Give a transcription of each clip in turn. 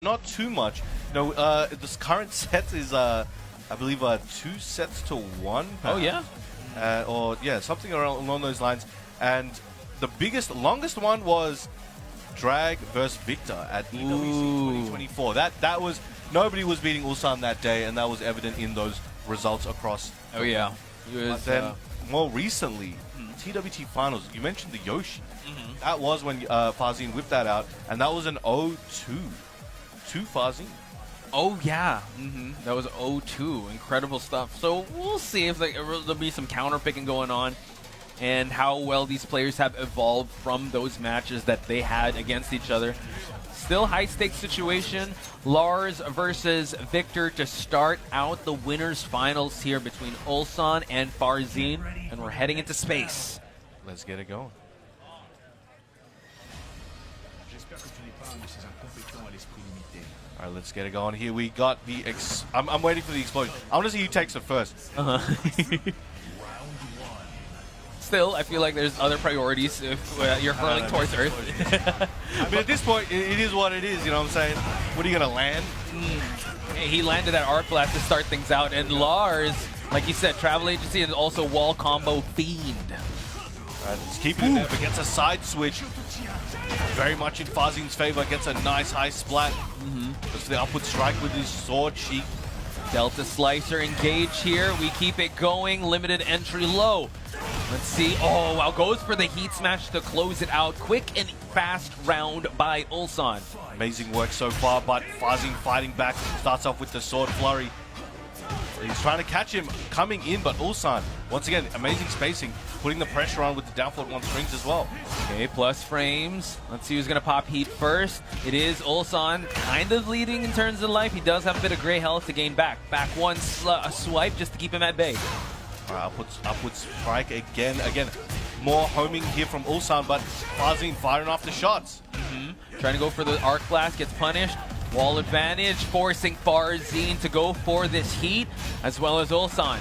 not too much. No, this current set is, I believe, 2-1. Oh yeah, or yeah, something along those lines. And the longest one was Drag versus Victor at EWC 2024. That was nobody was beating Ulsan that day, and that was evident in those results across. Oh yeah. But then more recently, TWT finals. You mentioned the Yoshi. That was when Farzin whipped that out, and that was an 0-2 to Farzin. Oh yeah, that was 0-2. Incredible stuff. So we'll see if there'll be some counter picking going on, and how well these players have evolved from those matches that they had against each other. Still high stakes situation. Lars versus Victor to start out the winners finals here between Ulsan and Farzin, and we're heading into space. Let's get it going. All right, let's get it going. Here we got the I'm waiting for the explosion. I want to see who takes it first. Still, I feel like there's other priorities if you're hurling towards Earth. I mean, at this point, it is what it is, you know what I'm saying? What are you going to land? Hey, he landed that arc blast to start things out, and Lars, like you said, travel agency is also wall combo fiend. All right, let's keep it in there, but gets a side switch. Very much in Farzin's favor, gets a nice high splat. Goes for the upward strike with his sword sheath. Delta Slicer engage here. We keep it going. Limited entry low. Let's see. Oh, wow. Goes for the heat smash to close it out. Quick and fast round by Ulsan. Amazing work so far, but Farzin fighting back. Starts off with the sword flurry. He's trying to catch him coming in, but Ulsan, once again, amazing spacing, putting the pressure on with the down float 1 strings as well. Okay, plus frames. Let's see who's going to pop heat first. It is Ulsan, kind of leading in terms of life. He does have a bit of gray health to gain back. Back one swipe just to keep him at bay. All right, upward strike again. More homing here from Ulsan, but Farzin firing off the shots. Trying to go for the arc blast, gets punished. Wall advantage, forcing Farzin to go for this heat, as well as Ulsan.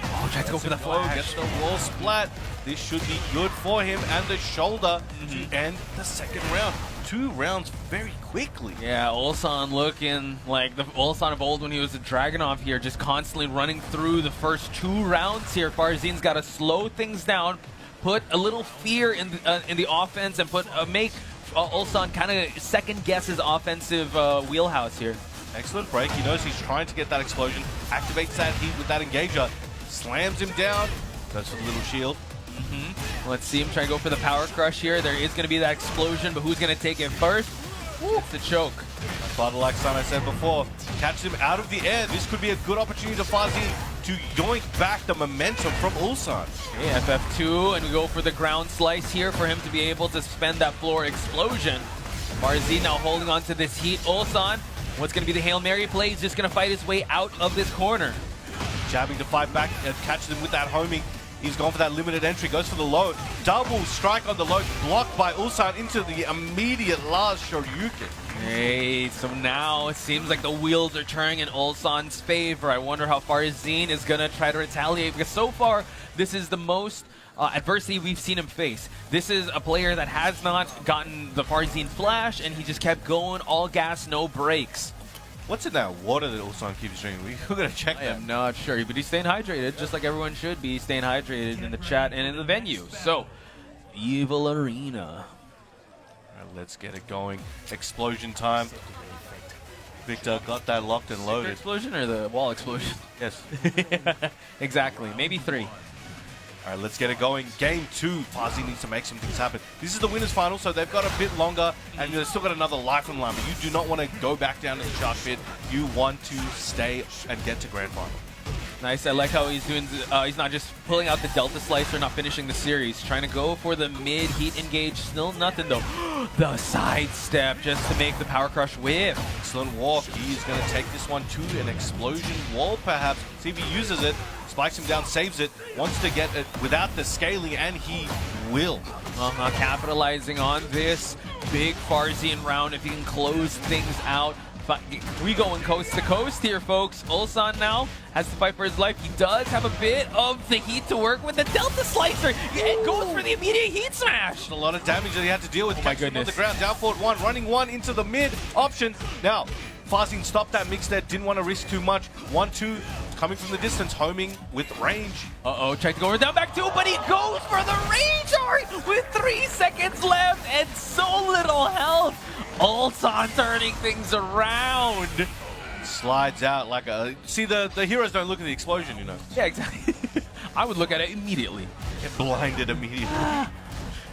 Oh, tries to go for the flash. Gets the wall splat. This should be good for him, and the shoulder to end the second round. 2 rounds very quickly. Yeah, Ulsan looking like the Ulsan of old when he was a Dragunov here, just constantly running through the first 2 rounds here. Farzin's got to slow things down, put a little fear in the offense, and make Ulsan kind of second guess his offensive wheelhouse here. Excellent break. He knows he's trying to get that explosion. Activates that heat with that engager. Slams him down. Goes for the little shield. Let's see him try to go for the power crush here. There is going to be that explosion, but who's going to take it first? It's the choke. But like I said before, catch him out of the air. This could be a good opportunity to Farzin to yoink back the momentum from Ulsan. Okay, FF2, and we go for the ground slice here for him to be able to spend that floor explosion. Farzin now holding on to this heat. Ulsan, what's going to be the Hail Mary play? He's just going to fight his way out of this corner. Jabbing to fight back and catches him with that homing. He's gone for that limited entry, goes for the load. Double strike on the load, blocked by Ulsan into the immediate last Shoryuken. Hey, so now it seems like the wheels are turning in Ulsan's favor. I wonder how Farzin is going to try to retaliate, because so far, this is the most adversity we've seen him face. This is a player that has not gotten the Farzin flash, and he just kept going all gas, no brakes. What's in that water that Ulsan keeps drinking? We're going to check that. I am not sure, but he's staying hydrated, just like everyone should be staying hydrated in the chat and in the venue. So, Evil Arena. All right, let's get it going. Explosion time. Victor got that locked and loaded. The explosion or the wall explosion? Yes. Exactly. Maybe 3. All right, let's get it going. Game 2. Farzin needs to make some things happen. This is the winners final, so they've got a bit longer, and they've still got another life on the line. But you do not want to go back down to the shark pit. You want to stay and get to grand final. Nice. I like how he's doing. He's not just pulling out the Delta Slicer, not finishing the series. Trying to go for the mid heat engage. Still nothing though. The side step just to make the power crush whiff. Excellent walk. He's going to take this one to an explosion wall, perhaps. See if he uses it. Spikes him down, saves it. Wants to get it without the scaling, and he will. Capitalizing on this big Farzine round if he can close things out. But we going coast to coast here, folks. Ulsan now has to fight for his life. He does have a bit of the heat to work with. The Delta Slicer, it goes for the immediate heat smash. A lot of damage that he had to deal with. Oh my goodness. On the ground, down forward one, running one into the mid option. Now, Farzine stopped that mix there, didn't want to risk too much. 1-2 coming from the distance, homing with range. Uh-oh, tried to go down back two, but he goes for the range, Ari, with 3 seconds left and so little health. Ulsan turning things around. Slides out like a... See, the heroes don't look at the explosion, you know. Yeah, exactly. I would look at it immediately. Get blinded immediately.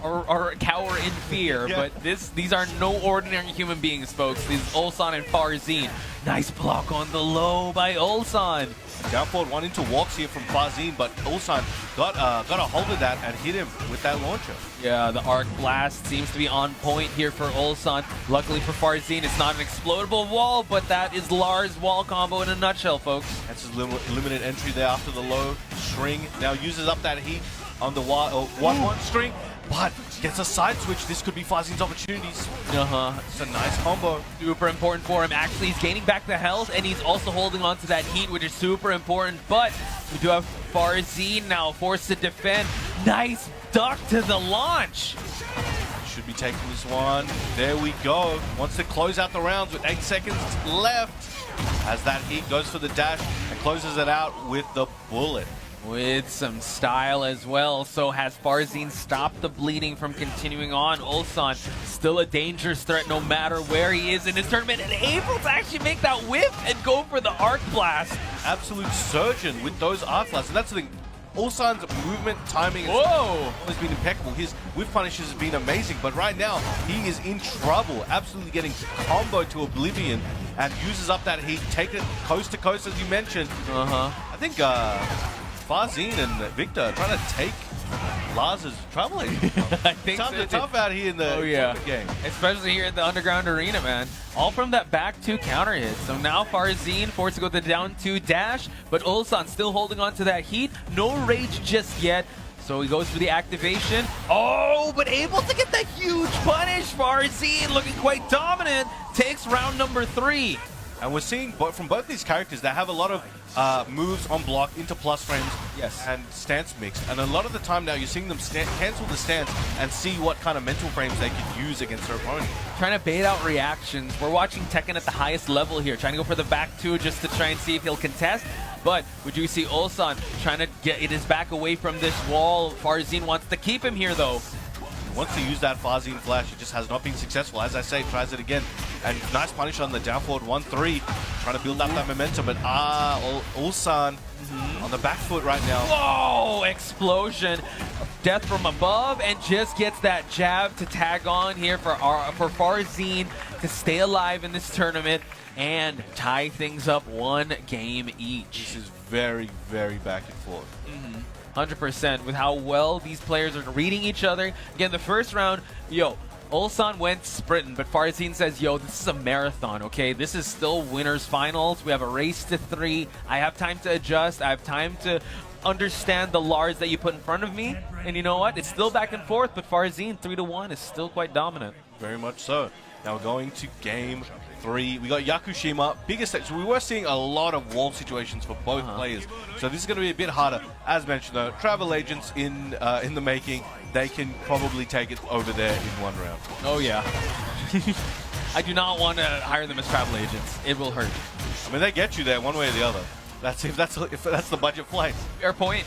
or cower in fear, Yeah. but these are no ordinary human beings, folks. These Ulsan and Farzine. Nice block on the low by Ulsan. Down forward one into walks here from Farzine, but Ulsan got a hold of that and hit him with that launcher. Yeah, the Arc Blast seems to be on point here for Ulsan. Luckily for Farzine, it's not an explodable wall, but that is Lars' wall combo in a nutshell, folks. That's his limited entry there after the low string. Now uses up that heat on the 1-1 string, but gets a side switch. This could be Farzine's opportunities. It's a nice combo. Super important for him. Actually, he's gaining back the health, and he's also holding on to that heat, which is super important. But we do have Farzine now forced to defend. Nice duck to the launch. Should be taking this one. There we go. Wants to close out the rounds with 8 seconds left. As that heat goes for the dash and closes it out with the bullet. With some style as well. So has Farzine stopped the bleeding from continuing on? Ulsan still a dangerous threat no matter where he is in his tournament, and able to actually make that whip and go for the Arc Blast. Absolute surgeon with those Arc Blasts. And that's the thing. Ulsan's movement, timing has been impeccable. His whiff punishes has been amazing, but right now he is in trouble. Absolutely getting comboed to oblivion and uses up that heat. Take it coast to coast, as you mentioned. I think Farzine and Victor are trying to take Lars's traveling. I think Sounds tough out here in the tournament game. Especially here in the Underground Arena, man. All from that back two counter hit. So now Farzine forced to go to the down two dash, but Ulsan still holding on to that heat. No rage just yet. So he goes for the activation. Oh, but able to get the huge punish. Farzine looking quite dominant. Takes round number 3. And we're seeing from both these characters that have a lot of moves on block into plus frames and stance mix. And a lot of the time now you're seeing them cancel the stance and see what kind of mental frames they could use against their opponent. Trying to bait out reactions. We're watching Tekken at the highest level here. Trying to go for the back two just to try and see if he'll contest. But we do see Ulsan trying to get his back away from this wall. Farzine wants to keep him here though. Wants to use that Farzine flash, it just has not been successful. As I say, tries it again. And nice punish on the down forward 1-3. Trying to build up that momentum, but Ulsan on the back foot right now. Whoa! Explosion. Death from above, and just gets that jab to tag on here for Farzine to stay alive in this tournament and tie things up 1 game each. This is very, very back and forth. 100% with how well these players are reading each other. Again, the first round, Ulsan went sprinting, but Farzine says, this is a marathon, okay? This is still winners finals. We have a race to 3. I have time to adjust. I have time to understand the Lars that you put in front of me. And you know what? It's still back and forth, but Farzine 3-1 is still quite dominant. Very much so. Now we're going to game 3. We got Yakushima, biggest stage. So we were seeing a lot of wall situations for both players. So this is going to be a bit harder. As mentioned though, travel agents in the making. They can probably take it over there in 1 round. Oh yeah. I do not want to hire them as travel agents. It will hurt. I mean, they get you there one way or the other. That's if that's the budget flight. Fair point.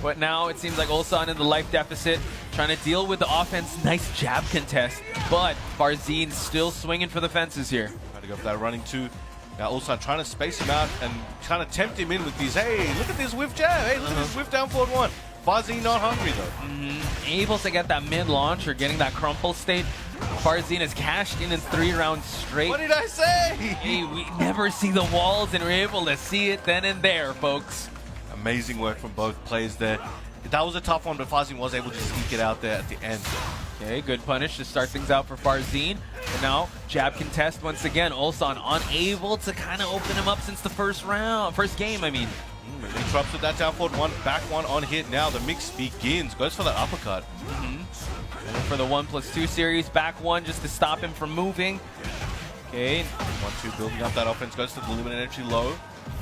But now it seems like Ulsan in the life deficit, trying to deal with the offense. Nice jab contest, but Farzine still swinging for the fences here. Trying to go for that running 2. Now Ulsan trying to space him out and trying to tempt him in with these, hey, look at this whiff jab. Hey, look at this whiff down forward 1. Farzine not hungry though. Able to get that mid launch or getting that crumple state. Farzine has cashed in 3 rounds straight. What did I say? Hey, we never see the walls, and we're able to see it then and there, folks. Amazing work from both players there. That was a tough one, but Farzine was able to sneak it out there at the end. Okay, good punish to start things out for Farzine. And now, jab contest once again. Ulsan unable to kind of open him up since the first game, I mean. Interrupts with that down forward 1, back 1 on hit. Now the mix begins. Goes for that uppercut. For the 1+2 series, back one just to stop him from moving. Okay. 1-2 building up that offense, goes to the limited entry low.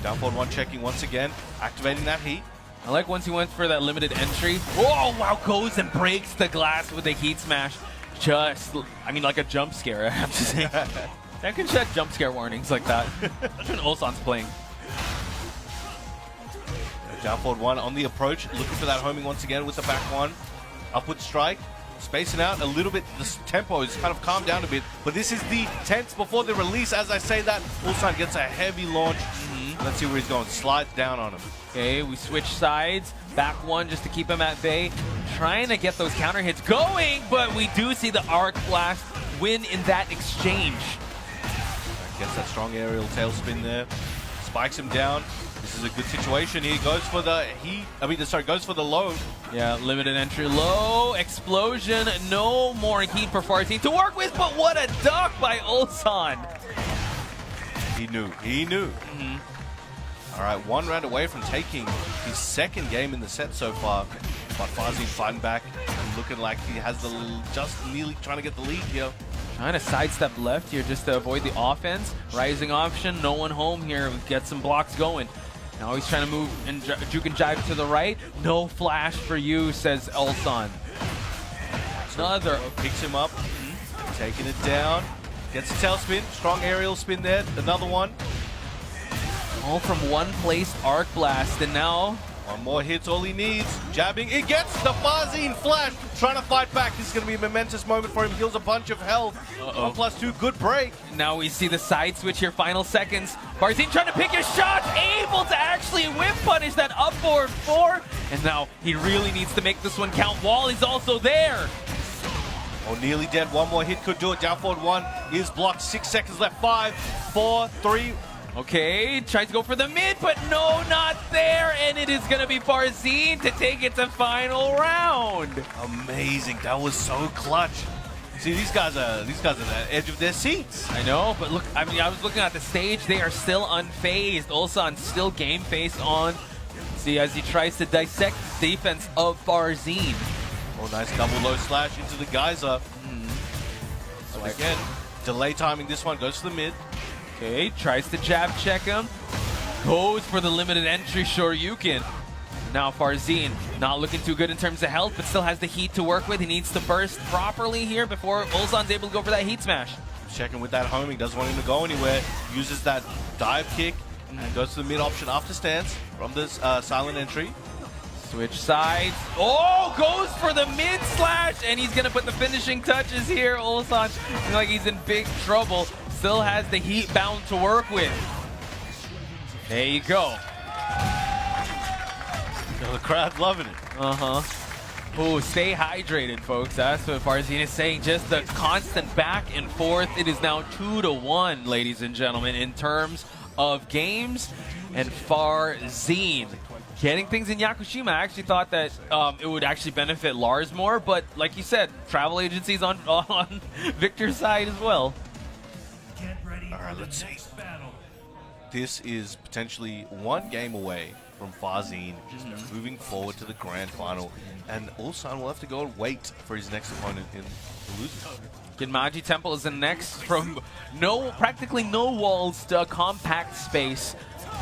Down forward one checking once again, activating that heat. I like once he went for that limited entry. Oh, wow, goes and breaks the glass with a heat smash. Just, I mean, like a jump scare, I have to say. I can check jump scare warnings like that. That's when Ulsan's playing. Down forward one on the approach, looking for that homing once again with the back one. Upward strike, spacing out a little bit. The tempo is kind of calmed down a bit, but this is the tense before the release. As I say that, Ulsan gets a heavy launch. Let's see where he's going. Slides down on him. Okay, we switch sides. Back one just to keep him at bay. Trying to get those counter hits going, but we do see the Arc Blast win in that exchange. Gets that strong aerial tailspin there. Spikes him down. This is a good situation. He goes for the goes for the low. Yeah, limited entry low. Explosion. No more heat for Farzine to work with, but what a duck by Ulsan. He knew. All right, one round away from taking his second game in the set so far. But Farzine fighting back and looking like he has just nearly trying to get the lead here. Trying to sidestep left here just to avoid the offense. Rising option, no one home here. Get some blocks going. Now he's trying to move and juke and jive to the right. No flash for you, says Ulsan. Another. Picks him up, taking it down. Gets a tailspin, strong aerial spin there. Another one. All from one placed Arc Blast, and now one more hit's all he needs. Jabbing, it gets the Farzine flash. Trying to fight back. This is going to be a momentous moment for him. Heals a bunch of health. 1+2, good break. Now we see the side switch here, final seconds. Farzine trying to pick his shots, able to actually whip punish that up forward 4. And now he really needs to make this one count. Wall is also there. Oh, nearly dead. One more hit could do it. Down forward one is blocked. 6 seconds left. 5, 4, 3. Okay, tries to go for the mid, but no, not there. And it is going to be Farzine to take it to final round. Amazing. That was so clutch. See, these guys are the edge of their seats. I know, but look, I mean, I was looking at the stage. They are still unfazed. Ulsan still game face on. See, as he tries to dissect the defense of Farzine. Oh, nice double low slash into the geyser. So again, delay timing this one. Goes to the mid. Okay, tries to jab check him. Goes for the limited entry Shoryuken. Now Farzine, not looking too good in terms of health, but still has the heat to work with. He needs to burst properly here before Ulsan's able to go for that heat smash. Checking with that homing, doesn't want him to go anywhere. Uses that dive kick and goes to the mid option after stance from this silent entry. Switch sides. Oh, goes for the mid slash, and he's gonna put the finishing touches here. Ulsan looking like he's in big trouble. Still has the heat bound to work with. There you go. The crowd's loving it. Oh, stay hydrated, folks. That's what Farzine is saying. Just the constant back and forth. It is now 2-1, ladies and gentlemen, in terms of games. And Farzine getting things in Yakushima. I actually thought that it would actually benefit Lars more, but like you said, travel agencies on Victor's side as well. All right, let's see. This is potentially one game away from Farzine just moving forward to the grand final, and Ulsan will have to go and wait for his next opponent in the losers. Ginmaji Temple is the next from practically no walls to a compact space.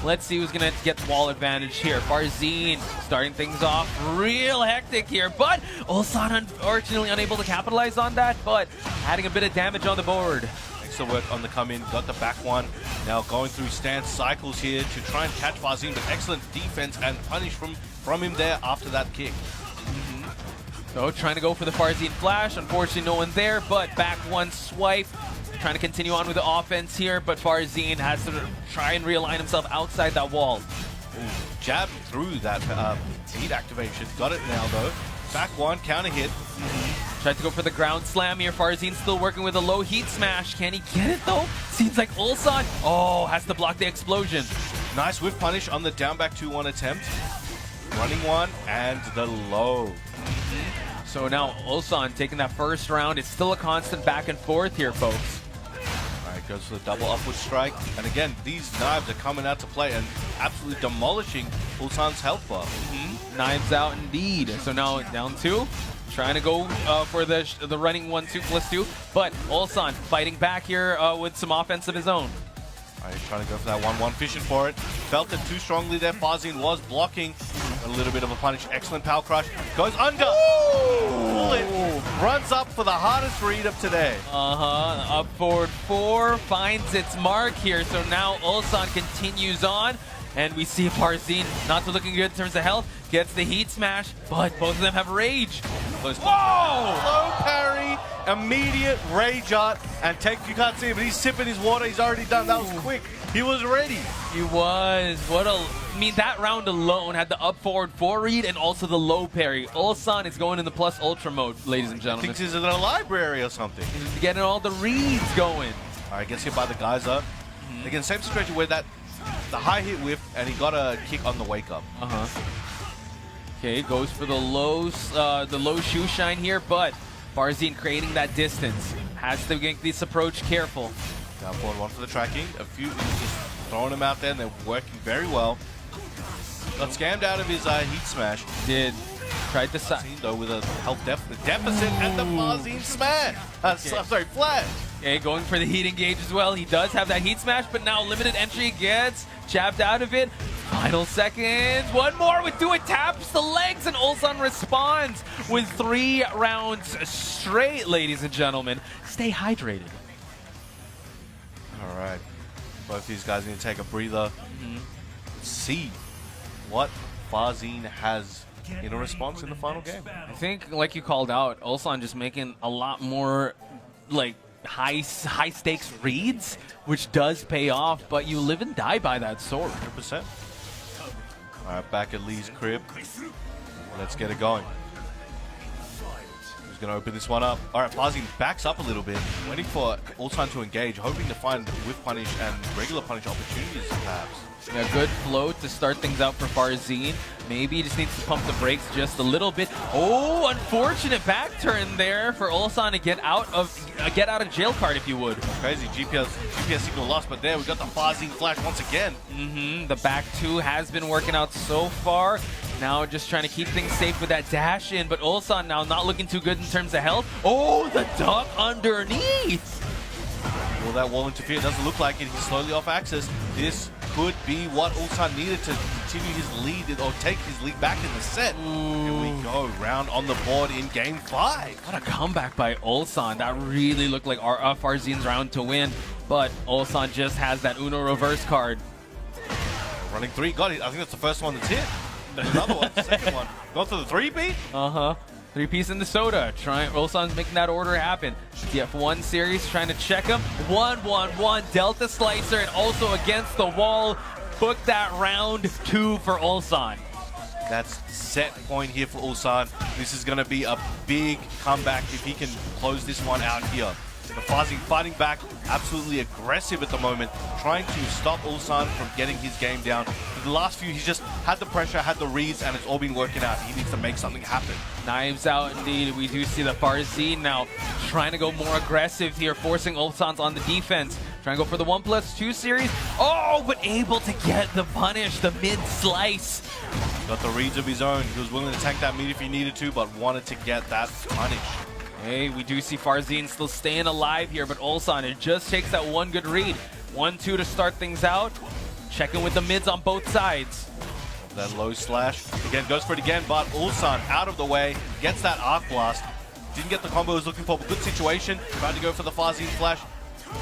Let's see who's going to get the wall advantage here. Farzine starting things off real hectic here, but Ulsan unfortunately unable to capitalize on that, but adding a bit of damage on the board. Excellent work on the come in, got the back one. Now going through stance cycles here to try and catch Farzine, but excellent defense and punish from him there after that kick. So trying to go for the Farzine flash, unfortunately no one there, but back one swipe. Trying to continue on with the offense here, but Farzine has to try and realign himself outside that wall. Jab through that heat activation. Got it now, though. Back one, counter hit. Tried to go for the ground slam here. Farzine still working with a low heat smash. Can he get it, though? Seems like Ulsan, has to block the explosion. Nice whiff punish on the down back 2-1 attempt. Running one, and the low. So now Ulsan taking that first round. It's still a constant back and forth here, folks. Goes for the double upward strike. And again, these knives are coming out to play and absolutely demolishing Ulsan's health bar. Knives out indeed. So now down 2. trying to go for the running 1-2+2, but Ulsan fighting back here with some offense of his own. All right, trying to go for that 1-1, fishing for it. Felt it too strongly there. Farzin was blocking. A little bit of a punish. Excellent power crush. Goes under. Bullet runs up for the hardest read of today. Up forward 4 finds its mark here. So now Ulsan continues on. And we see Farzin not so looking good in terms of health. Gets the heat smash, but both of them have rage. Whoa! Low parry, immediate rage art, and you can't see it, but he's sipping his water. He's already done. That was quick. He was ready. He was. I mean, that round alone had the up forward 4 read and also the low parry. Ulsan is going in the plus ultra mode, ladies and gentlemen. Thinks he's in a library or something. He's getting all the reads going. All right, gets hit by the Geyser. Again, same situation where the high hit whiff, and he got a kick on the wake up. Okay, goes for the low shoe shine here, but Farzin creating that distance. Has to make this approach careful. Down forward 1 for the tracking. A few just throwing him out there, and they're working very well. Got scammed out of his heat smash. Did. Tried to side. Though with a health deficit and the Farzin smash. Sorry, flash. Okay, going for the heat engage as well. He does have that heat smash, but now limited entry gets jabbed out of it. Final seconds. One more would do it. Taps the legs, and Ulsan responds with 3 rounds straight, ladies and gentlemen. Stay hydrated. All right. Both these guys need to take a breather. Let's see what Farzin has in a response in the final game. I think, like you called out, Ulsan just making a lot more, like, high stakes reads, which does pay off, but you live and die by that sword. 100%. All right, back at Lee's crib. Let's get it going. Who's going to open this one up? All right, Farzin backs up a little bit, waiting for Ulsan to engage, hoping to find whiff punish and regular punish opportunities, perhaps. A good flow to start things out for Farzin. Maybe he just needs to pump the brakes just a little bit. Oh, unfortunate back turn there for Ulsan to get out of jail card, if you would. Crazy GPS signal lost, but there we got the Farzin flash once again. The back 2 has been working out so far. Now just trying to keep things safe with that dash in, but Ulsan now not looking too good in terms of health. Oh, the duck underneath. Will that wall interfere? It doesn't look like it. He's slowly off axis. This could be what Ulsan needed to continue his lead or take his lead back in the set. Here we go, round on the board in game 5. What a comeback by Ulsan. That really looked like Farzin's round to win, but Ulsan just has that Uno reverse card. Running 3, got it. I think that's the first one that's hit. Another one, the second one. Going for the 3-beat? 3-piece in the soda. Ulsan's making that order happen. TF1 series trying to check him. 1-1-1 Delta Slicer, and also against the wall. Book that round 2 for Ulsan. That's set point here for Ulsan. This is going to be a big comeback if he can close this one out here. The Farzin fighting back, absolutely aggressive at the moment, trying to stop Ulsan from getting his game down. For the last few, he's just had the pressure, had the reads, and it's all been working out. He needs to make something happen. Knives out indeed. We do see the Farzin now trying to go more aggressive here, forcing Ulsan's on the defense. Trying to go for the 1+2 series. Oh, but able to get the punish, the mid slice. Got the reads of his own. He was willing to tank that mid if he needed to, but wanted to get that punish. Hey, we do see Farzin still staying alive here, but Ulsan, it just takes that one good read. 1-2 to start things out. Checking with the mids on both sides. That low slash. Again, goes for it again, but Ulsan out of the way. Gets that arc blast. Didn't get the combo he was looking for, but good situation. Tried to go for the Farzin flash.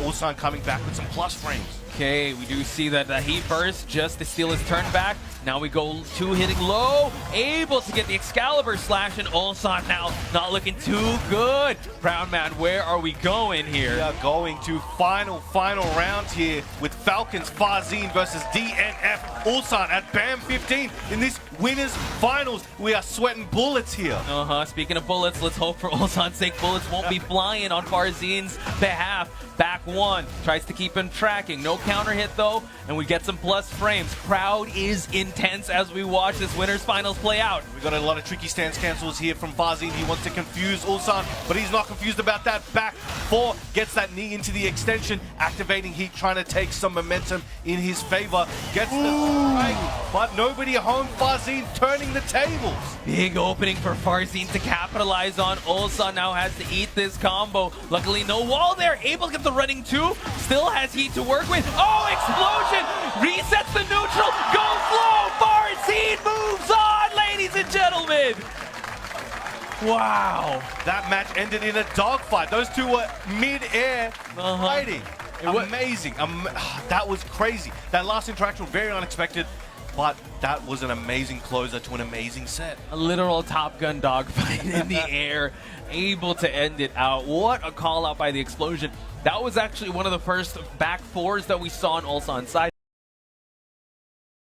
Ulsan coming back with some plus frames. Okay, we do see that the heat burst just to steal his turn back. Now we go 2 hitting low, able to get the Excalibur slash, and Ulsan now not looking too good. Brown Man, where are we going here? We are going to final round here with Falcons Farzin versus DNF Ulsan at BAM 15 in this winners finals. We are sweating bullets here. Speaking of bullets, let's hope for Ulsan's sake bullets won't be flying on Farzin's behalf. Back 1 tries to keep him tracking. No counter hit though, and we get some plus frames. Crowd is in intense as we watch this winners finals play out. We got a lot of tricky stance cancels here from Farzin. He wants to confuse Ulsan, but he's not confused about that. Back four, gets that knee into the extension, activating Heat, trying to take some momentum in his favor. Gets the strike, but nobody home. Farzin turning the tables. Big opening for Farzin to capitalize on. Ulsan now has to eat this combo. Luckily, no wall there. Able to get the running two. Still has Heat to work with. Oh, explosion! Resets the neutral. Go flow! Farzin moves on, ladies and gentlemen. Wow. That match ended in a dogfight. Those two were mid-air fighting. Amazing. That was crazy. That last interaction was very unexpected, but that was an amazing closer to an amazing set. A literal Top Gun dogfight in the air, able to end it out. What a call out by the explosion. That was actually one of the first back fours that we saw on Ulsan's side.